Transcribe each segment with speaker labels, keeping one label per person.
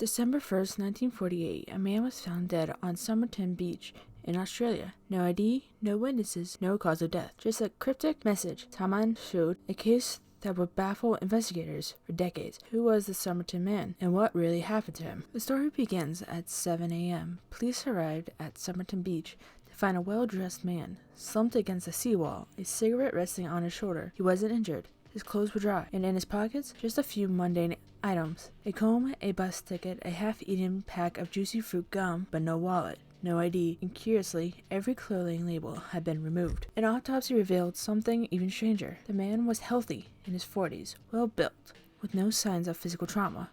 Speaker 1: December 1st, 1948, a man was found dead on Somerton beach in Australia. No ID, no witnesses, no cause of death. Just a cryptic message. Taman showed a case that would baffle investigators for decades. Who was the Somerton man, and what really happened to him? The story begins at 7 a.m. Police arrived at Somerton beach to find a well-dressed man slumped against a seawall, a cigarette resting on his shoulder. He wasn't injured. His clothes were dry, and in his pockets, just a few mundane items. A comb, a bus ticket, a half-eaten pack of juicy fruit gum, but no wallet, no ID, and curiously, every clothing label had been removed. An autopsy revealed something even stranger. The man was healthy, in his 40s, well-built, with no signs of physical trauma,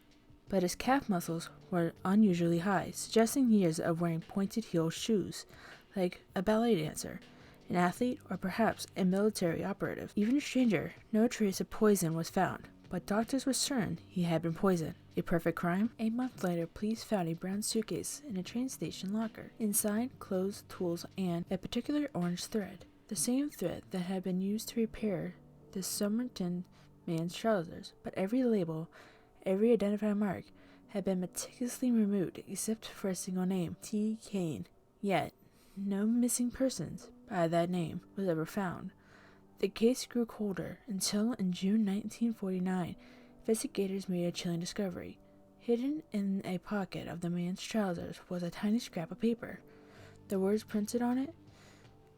Speaker 1: but his calf muscles were unusually high, suggesting years of wearing pointed-heel shoes, like a ballet dancer, an athlete, or perhaps a military operative. Even stranger, no trace of poison was found, but doctors were certain he had been poisoned. A perfect crime? A month later, police found a brown suitcase in a train station locker. Inside, clothes, tools, and a particular orange thread. The same thread that had been used to repair the Somerton man's trousers. But every label, every identifying mark, had been meticulously removed except for a single name, T. Kane. Yet, no missing persons by that name was ever found. The case grew colder until in June 1949, investigators made a chilling discovery. Hidden in a pocket of the man's trousers was a tiny scrap of paper. The words printed on it,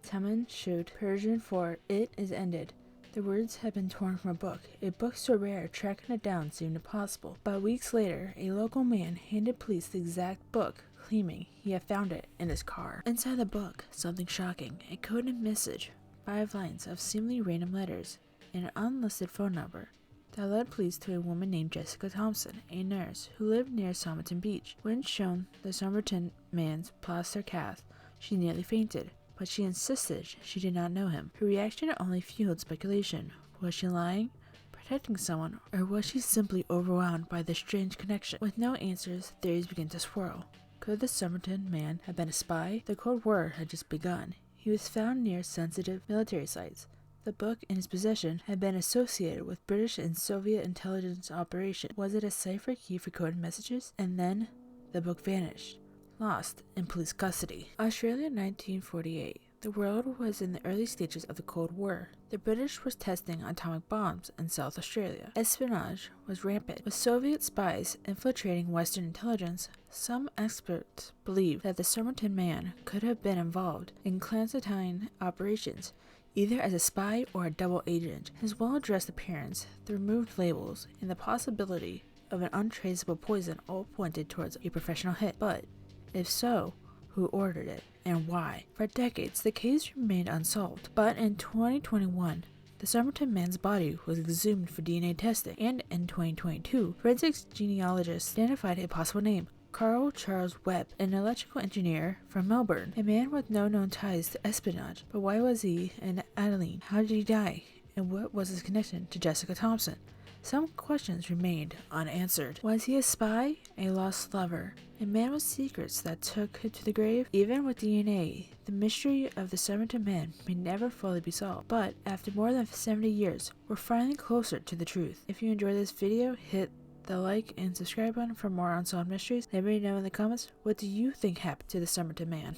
Speaker 1: Taman Shud, Persian for "It is ended." The words had been torn from a book so rare tracking it down seemed impossible. But weeks later, a local man handed police the exact book, claiming he had found it in his car. Inside the book, something shocking, a coded message, 5 lines of seemingly random letters, and an unlisted phone number that led police to a woman named Jessica Thompson, a nurse who lived near Somerton Beach. When shown the Somerton man's plaster cast, she nearly fainted, but she insisted she did not know him. Her reaction only fueled speculation. Was she lying, protecting someone, or was she simply overwhelmed by this strange connection? With no answers, theories began to swirl. Could the Somerton man have been a spy? The Cold War had just begun. He was found near sensitive military sites. The book in his possession had been associated with British and Soviet intelligence operations. Was it a cipher key for coded messages? And then the book vanished, lost in police custody. Australia, 1948. The world was in the early stages of the Cold War. The British were testing atomic bombs in South Australia. Espionage was rampant, with Soviet spies infiltrating Western intelligence. Some experts believed that the Somerton man could have been involved in clandestine operations, either as a spy or a double agent. His well-dressed appearance, the removed labels, and the possibility of an untraceable poison all pointed towards a professional hit. But if so, who ordered it, and why? For decades, the case remained unsolved. But in 2021, the Somerton man's body was exhumed for DNA testing, and in 2022, forensics genealogists identified a possible name: Carl Charles Webb, an electrical engineer from Melbourne, a man with no known ties to espionage. But why was he in Adelaide? How did he die? And what was his connection to Jessica Thompson? Some questions remained unanswered. Was he a spy? A lost lover? A man with secrets that took him to the grave? Even with DNA, the mystery of the Somerton man may never fully be solved. But after more than 70 years, we're finally closer to the truth. If you enjoyed this video, hit the like and subscribe button for more unsolved mysteries. Let me know in the comments, what do you think happened to the Somerton man?